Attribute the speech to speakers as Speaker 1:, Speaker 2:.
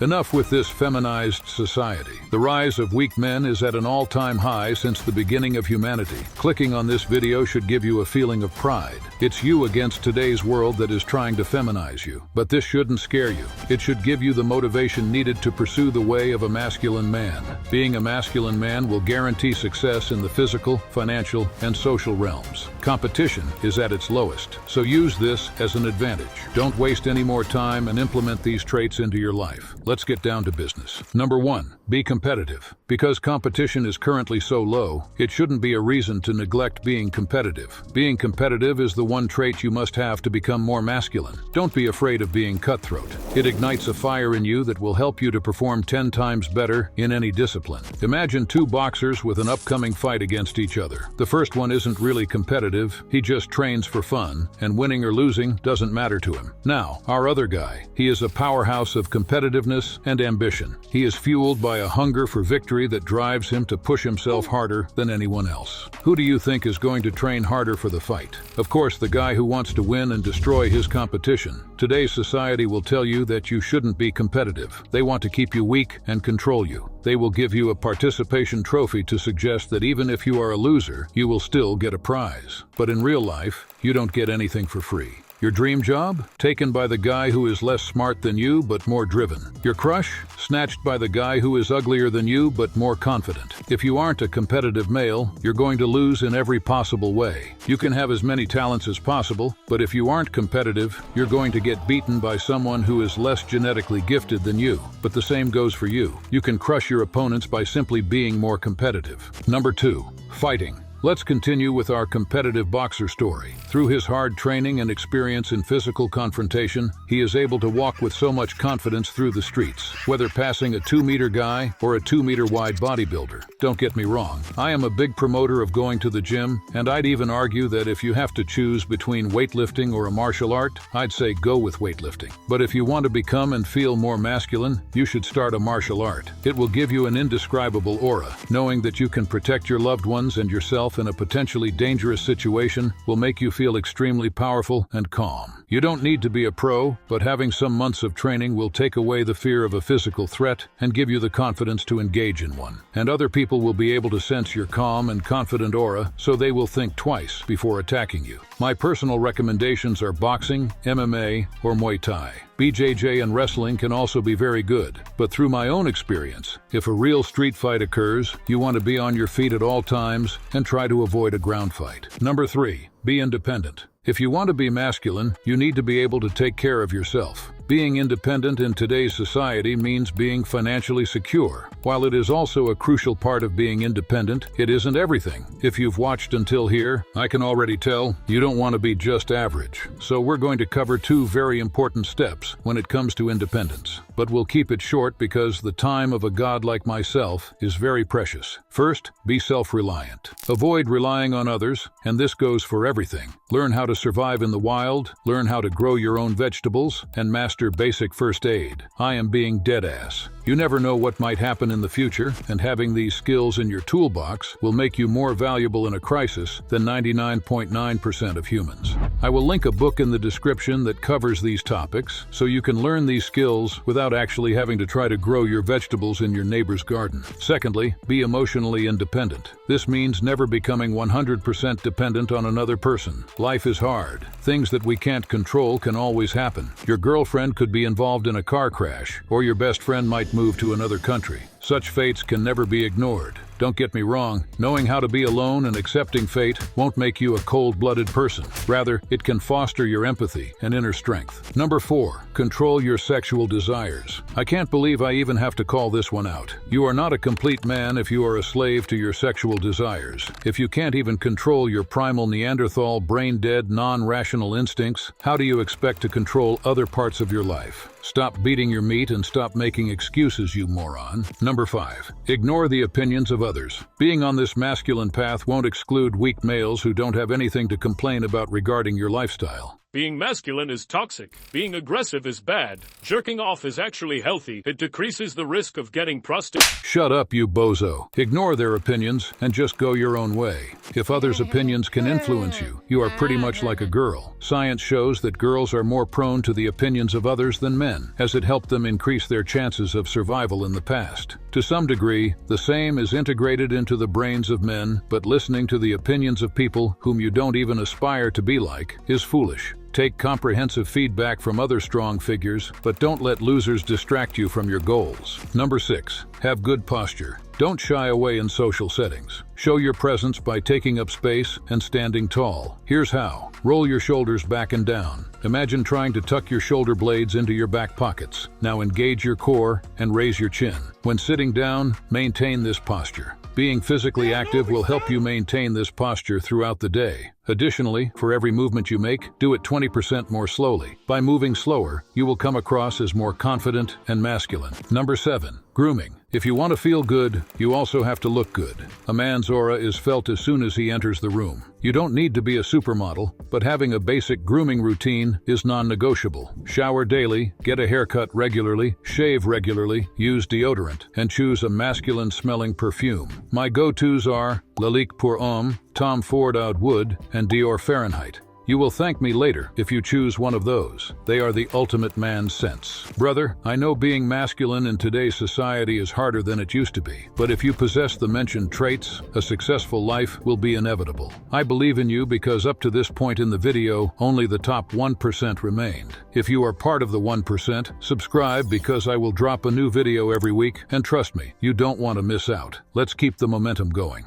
Speaker 1: Enough with this feminized society. The rise of weak men is at an all-time high since the beginning of humanity. Clicking on this video should give you a feeling of pride. It's you against today's world that is trying to feminize you. But this shouldn't scare you. It should give you the motivation needed to pursue the way of a masculine man. Being a masculine man will guarantee success in the physical, financial, and social realms. Competition is at its lowest, so use this as an advantage. Don't waste any more time and implement these traits into your life. Let's get down to business. Number 1, be competitive. Because competition is currently so low, it shouldn't be a reason to neglect being competitive. Being competitive is the one trait you must have to become more masculine. Don't be afraid of being cutthroat. It ignites a fire in you that will help you to perform 10 times better in any discipline. Imagine two boxers with an upcoming fight against each other. The first one isn't really competitive, he just trains for fun, and winning or losing doesn't matter to him. Now, our other guy, he is a powerhouse of competitiveness and ambition. He is fueled by a hunger for victory that drives him to push himself harder than anyone else. Who do you think is going to train harder for the fight? Of course, the guy who wants to win and destroy his competition. Today's society will tell you that you shouldn't be competitive. They want to keep you weak and control you. They will give you a participation trophy to suggest that even if you are a loser, you will still get a prize. But in real life, you don't get anything for free. Your dream job? Taken by the guy who is less smart than you but more driven. Your crush? Snatched by the guy who is uglier than you but more confident. If you aren't a competitive male, you're going to lose in every possible way. You can have as many talents as possible, but if you aren't competitive, you're going to get beaten by someone who is less genetically gifted than you. But the same goes for you. You can crush your opponents by simply being more competitive. Number 2, fighting. Let's continue with our competitive boxer story. Through his hard training and experience in physical confrontation, he is able to walk with so much confidence through the streets, whether passing a 2-meter guy or a 2-meter wide bodybuilder. Don't get me wrong, I am a big promoter of going to the gym, and I'd even argue that if you have to choose between weightlifting or a martial art, I'd say go with weightlifting. But if you want to become and feel more masculine, you should start a martial art. It will give you an indescribable aura. Knowing that you can protect your loved ones and yourself in a potentially dangerous situation will make you feel extremely powerful and calm. You don't need to be a pro, but having some months of training will take away the fear of a physical threat and give you the confidence to engage in one. And other people will be able to sense your calm and confident aura, so they will think twice before attacking you. My personal recommendations are boxing, MMA, or Muay Thai. BJJ and wrestling can also be very good, but through my own experience, if a real street fight occurs, you want to be on your feet at all times and try to avoid a ground fight. Number 3, be independent. If you want to be masculine, you need to be able to take care of yourself. Being independent in today's society means being financially secure. While it is also a crucial part of being independent, it isn't everything. If you've watched until here, I can already tell you don't want to be just average. So we're going to cover 2 very important steps when it comes to independence. But we'll keep it short because the time of a god like myself is very precious. First, be self-reliant. Avoid relying on others, and this goes for everything. Learn how to survive in the wild, learn how to grow your own vegetables, and master basic first aid. I am being deadass. You never know what might happen in the future, and having these skills in your toolbox will make you more valuable in a crisis than 99.9% of humans. I will link a book in the description that covers these topics, so you can learn these skills without actually having to try to grow your vegetables in your neighbor's garden. Secondly, be emotionally independent. This means never becoming 100% dependent on another person. Life is hard. Things that we can't control can always happen. Your girlfriend could be involved in a car crash, or your best friend might move to another country. Such fates can never be ignored. Don't get me wrong, knowing how to be alone and accepting fate won't make you a cold-blooded person. Rather, it can foster your empathy and inner strength. Number 4, control your sexual desires. I can't believe I even have to call this one out. You are not a complete man if you are a slave to your sexual desires. If you can't even control your primal Neanderthal, brain-dead, non-rational instincts, how do you expect to control other parts of your life? Stop beating your meat and stop making excuses, you moron. Number 5, ignore the opinions of others. Being on this masculine path won't exclude weak males who don't have anything to complain about regarding your lifestyle.
Speaker 2: Being masculine is toxic. Being aggressive is bad. Jerking off is actually healthy. It decreases the risk of getting prostate.
Speaker 1: Shut up, you bozo. Ignore their opinions and just go your own way. If others' opinions can influence you, you are pretty much like a girl. Science shows that girls are more prone to the opinions of others than men, as it helped them increase their chances of survival in the past. To some degree, the same is integrated into the brains of men, but listening to the opinions of people whom you don't even aspire to be like is foolish. Take comprehensive feedback from other strong figures, but don't let losers distract you from your goals. Number 6. Have good posture. Don't shy away in social settings. Show your presence by taking up space and standing tall. Here's how. Roll your shoulders back and down. Imagine trying to tuck your shoulder blades into your back pockets. Now engage your core and raise your chin. When sitting down, maintain this posture. Being physically active will help you maintain this posture throughout the day. Additionally, for every movement you make, do it 20% more slowly. By moving slower, you will come across as more confident and masculine. Number 7. Grooming. If you want to feel good, you also have to look good. A man's aura is felt as soon as he enters the room. You don't need to be a supermodel, but having a basic grooming routine is non-negotiable. Shower daily, get a haircut regularly, shave regularly, use deodorant, and choose a masculine-smelling perfume. My go-tos are Lalique pour Homme, Tom Ford Oud Wood, and Dior Fahrenheit. You will thank me later if you choose one of those. They are the ultimate man scents. Brother, I know being masculine in today's society is harder than it used to be, but if you possess the mentioned traits, a successful life will be inevitable. I believe in you because up to this point in the video, only the top 1% remained. If you are part of the 1%, subscribe because I will drop a new video every week, and trust me, you don't want to miss out. Let's keep the momentum going.